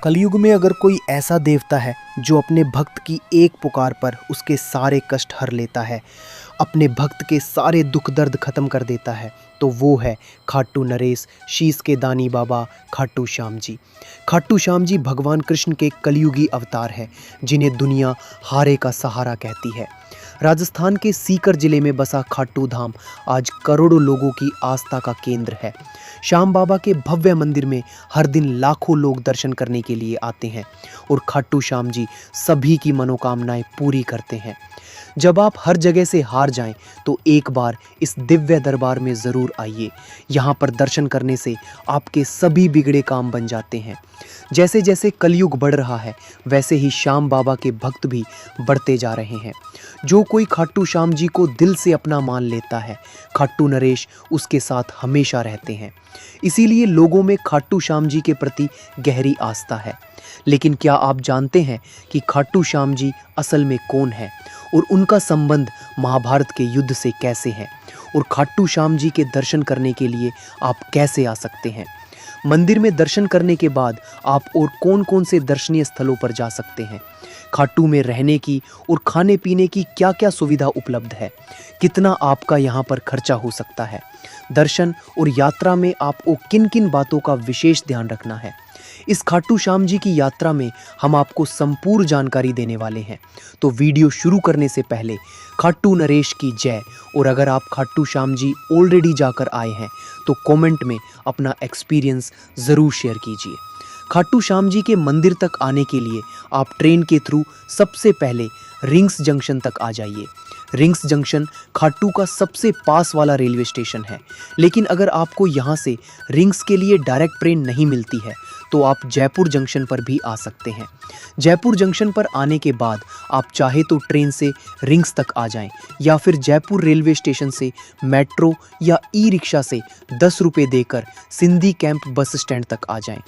कलयुग में अगर कोई ऐसा देवता है जो अपने भक्त की एक पुकार पर उसके सारे कष्ट हर लेता है, अपने भक्त के सारे दुख दर्द खत्म कर देता है, तो वो है खाटू नरेश, शीश के दानी बाबा खाटू श्याम जी। खाटू श्याम जी भगवान कृष्ण के कलयुगी अवतार है, जिन्हें दुनिया हारे का सहारा कहती है। राजस्थान के सीकर जिले में बसा खाटू धाम आज करोड़ों लोगों की आस्था का केंद्र है। श्याम बाबा के भव्य मंदिर में हर दिन लाखों लोग दर्शन करने के लिए आते हैं और खाटू श्याम जी सभी की मनोकामनाएं पूरी करते हैं। जब आप हर जगह से हार जाएं तो एक बार इस दिव्य दरबार में ज़रूर आइए। यहाँ पर दर्शन करने से आपके सभी बिगड़े काम बन जाते हैं। जैसे जैसे कलयुग बढ़ रहा है, वैसे ही श्याम बाबा के भक्त भी बढ़ते जा रहे हैं। जो कोई खाटू श्याम जी को दिल से अपना मान लेता है, खाटू नरेश उसके साथ हमेशा रहते हैं। इसीलिए लोगों में खाटू श्याम जी के प्रति गहरी आस्था है। लेकिन क्या आप जानते हैं कि खाटू श्याम जी असल में कौन है और उनका संबंध महाभारत के युद्ध से कैसे है, और खाटू श्याम जी के दर्शन करने के लिए आप कैसे आ सकते हैं? मंदिर में दर्शन करने के बाद आप और कौन कौन से दर्शनीय स्थलों पर जा सकते हैं? खाटू में रहने की और खाने पीने की क्या क्या सुविधा उपलब्ध है? कितना आपका यहाँ पर खर्चा हो सकता है? दर्शन और यात्रा में आपको किन किन बातों का विशेष ध्यान रखना है? इस खाटू श्याम जी की यात्रा में हम आपको संपूर्ण जानकारी देने वाले हैं। तो वीडियो शुरू करने से पहले खाटू नरेश की जय। और अगर आप खाटू श्याम जी ऑलरेडी जाकर आए हैं तो कमेंट में अपना एक्सपीरियंस ज़रूर शेयर कीजिए। खाटू श्याम जी के मंदिर तक आने के लिए आप ट्रेन के थ्रू सबसे पहले रिंग्स जंक्शन तक आ जाइए। रिंग्स जंक्शन खाटू का सबसे पास वाला रेलवे स्टेशन है। लेकिन अगर आपको यहाँ से रिंग्स के लिए डायरेक्ट ट्रेन नहीं मिलती है तो आप जयपुर जंक्शन पर भी आ सकते हैं। जयपुर जंक्शन पर आने के बाद आप चाहे तो ट्रेन से रिंग्स तक आ जाएं, या फिर जयपुर रेलवे स्टेशन से मेट्रो या ई रिक्शा से 10 रुपये देकर सिंधी कैंप बस स्टैंड तक आ जाएं।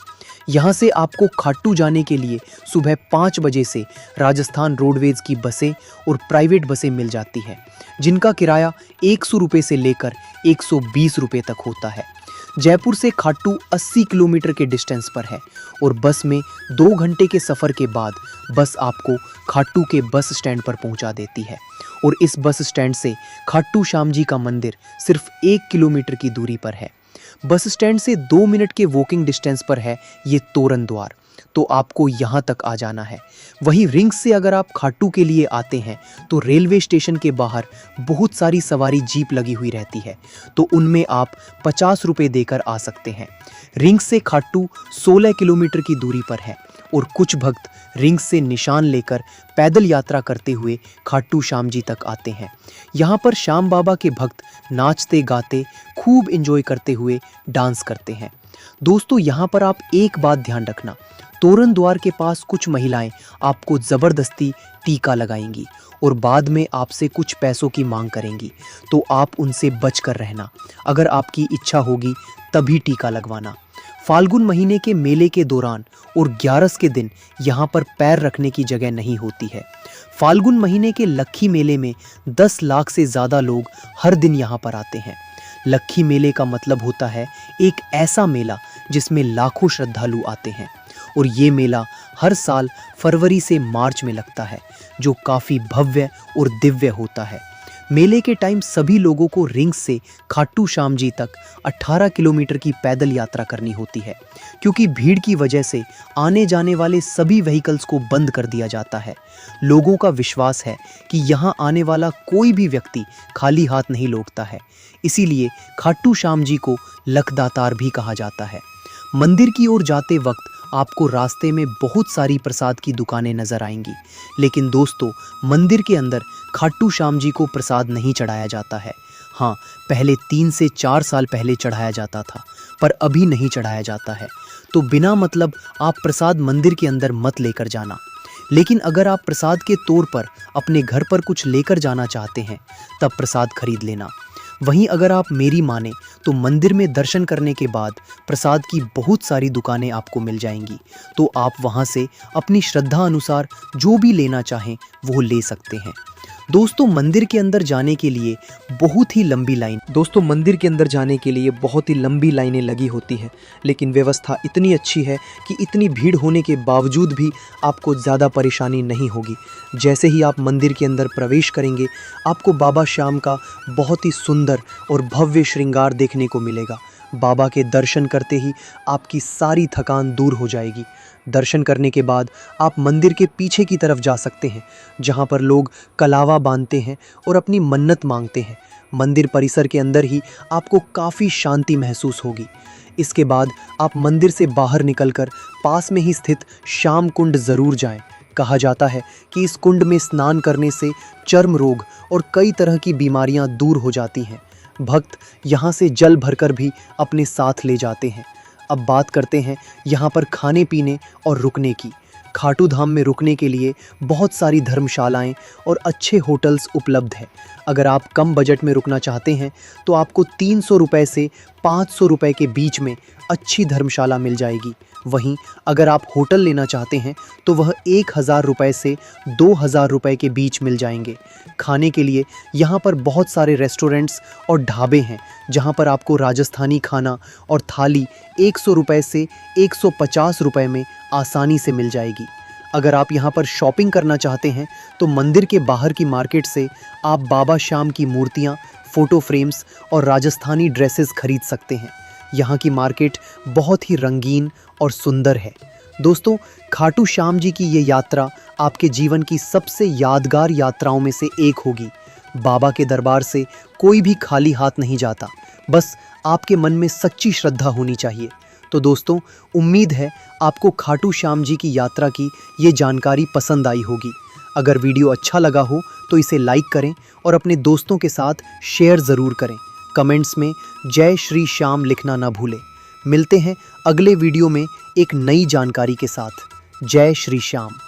यहाँ से आपको खाटू जाने के लिए सुबह 5 बजे से राजस्थान रोडवेज की बसें और प्राइवेट बसें मिल जाती हैं, जिनका किराया 100 रुपये से लेकर 120 रुपये तक होता है। जयपुर से खाटू 80 किलोमीटर के डिस्टेंस पर है और बस में 2 घंटे के सफ़र के बाद बस आपको खाटू के बस स्टैंड पर पहुंचा देती है। और इस बस स्टैंड से खाटू श्याम जी का मंदिर सिर्फ 1 किलोमीटर की दूरी पर है। बस स्टैंड से 2 मिनट के वॉकिंग डिस्टेंस पर है ये तोरण द्वार, तो आपको यहाँ तक आ जाना है। वहीं रिंग्स से अगर आप खाटू के लिए आते हैं तो रेलवे स्टेशन के बाहर बहुत सारी सवारी जीप लगी हुई रहती है, तो उनमें आप 50 रुपये देकर आ सकते हैं। रिंग्स से खाटू 16 किलोमीटर की दूरी पर है और कुछ भक्त रिंग्स से निशान लेकर पैदल यात्रा करते हुए खाटू श्याम जी तक आते हैं। यहाँ पर श्याम बाबा के भक्त नाचते गाते खूब एंजॉय करते हुए डांस करते हैं। दोस्तों, यहाँ पर आप एक बात ध्यान रखना, तोरण द्वार के पास कुछ महिलाएं आपको ज़बरदस्ती टीका लगाएंगी और बाद में आपसे कुछ पैसों की मांग करेंगी, तो आप उनसे बच कर रहना। अगर आपकी इच्छा होगी तभी टीका लगवाना। फाल्गुन महीने के मेले के दौरान और 11 के दिन यहाँ पर पैर रखने की जगह नहीं होती है। फाल्गुन महीने के लक्खी मेले में 10 लाख से ज़्यादा लोग हर दिन यहाँ पर आते हैं। लक्खी मेले का मतलब होता है एक ऐसा मेला जिसमें लाखों श्रद्धालु आते हैं, और ये मेला हर साल फरवरी से मार्च में लगता है, जो काफ़ी भव्य और दिव्य होता है। मेले के टाइम सभी लोगों को रिंग्स से खाटू श्याम जी तक 18 किलोमीटर की पैदल यात्रा करनी होती है, क्योंकि भीड़ की वजह से आने जाने वाले सभी व्हीकल्स को बंद कर दिया जाता है। लोगों का विश्वास है कि यहाँ आने वाला कोई भी व्यक्ति खाली हाथ नहीं लौटता है, इसीलिए खाटू श्याम जी को लखदातार भी कहा जाता है। मंदिर की ओर जाते वक्त आपको रास्ते में बहुत सारी प्रसाद की दुकानें नजर आएंगी, लेकिन दोस्तों, मंदिर के अंदर खाटू श्याम जी को प्रसाद नहीं चढ़ाया जाता है। हाँ, पहले 3 से 4 साल पहले चढ़ाया जाता था, पर अभी नहीं चढ़ाया जाता है। तो बिना मतलब आप प्रसाद मंदिर के अंदर मत लेकर जाना। लेकिन अगर आप प्रसाद के तौर पर अपने घर पर कुछ लेकर जाना चाहते हैं तब प्रसाद खरीद लेना। वहीं अगर आप मेरी माने तो मंदिर में दर्शन करने के बाद प्रसाद की बहुत सारी दुकानें आपको मिल जाएंगी, तो आप वहां से अपनी श्रद्धा अनुसार जो भी लेना चाहें वो ले सकते हैं। दोस्तों मंदिर के अंदर जाने के लिए बहुत ही लंबी लाइनें लगी होती हैं, लेकिन व्यवस्था इतनी अच्छी है कि इतनी भीड़ होने के बावजूद भी आपको ज़्यादा परेशानी नहीं होगी। जैसे ही आप मंदिर के अंदर प्रवेश करेंगे, आपको बाबा श्याम का बहुत ही सुंदर और भव्य श्रृंगार देखने को मिलेगा। बाबा के दर्शन करते ही आपकी सारी थकान दूर हो जाएगी। दर्शन करने के बाद आप मंदिर के पीछे की तरफ जा सकते हैं, जहां पर लोग कलावा बांधते हैं और अपनी मन्नत मांगते हैं। मंदिर परिसर के अंदर ही आपको काफ़ी शांति महसूस होगी। इसके बाद आप मंदिर से बाहर निकलकर पास में ही स्थित श्याम कुंड ज़रूर जाएं। कहा जाता है कि इस कुंड में स्नान करने से चर्म रोग और कई तरह की बीमारियां दूर हो जाती हैं। भक्त यहाँ से जल भरकर भी अपने साथ ले जाते हैं। अब बात करते हैं यहाँ पर खाने पीने और रुकने की। खाटू धाम में रुकने के लिए बहुत सारी धर्मशालाएं और अच्छे होटल्स उपलब्ध हैं। अगर आप कम बजट में रुकना चाहते हैं तो आपको 300 रुपये से 500 रुपये के बीच में अच्छी धर्मशाला मिल जाएगी। वहीं अगर आप होटल लेना चाहते हैं तो वह 1000 रुपये से 2000 रुपये के बीच मिल जाएंगे। खाने के लिए यहाँ पर बहुत सारे रेस्टोरेंट्स और ढाबे हैं, जहाँ पर आपको राजस्थानी खाना और थाली 100 रुपये से 150 रुपये में आसानी से मिल जाएगी। अगर आप यहाँ पर शॉपिंग करना चाहते हैं तो मंदिर के बाहर की मार्केट से आप बाबा श्याम की मूर्तियाँ, फ़ोटो फ्रेम्स और राजस्थानी ड्रेसेस खरीद सकते हैं। यहाँ की मार्केट बहुत ही रंगीन और सुंदर है। दोस्तों, खाटू श्याम जी की ये यात्रा आपके जीवन की सबसे यादगार यात्राओं में से एक होगी। बाबा के दरबार से कोई भी खाली हाथ नहीं जाता, बस आपके मन में सच्ची श्रद्धा होनी चाहिए। तो दोस्तों, उम्मीद है आपको खाटू श्याम जी की यात्रा की ये जानकारी पसंद आई होगी। अगर वीडियो अच्छा लगा हो तो इसे लाइक करें और अपने दोस्तों के साथ शेयर ज़रूर करें। कमेंट्स में जय श्री श्याम लिखना ना भूलें। मिलते हैं अगले वीडियो में एक नई जानकारी के साथ। जय श्री श्याम।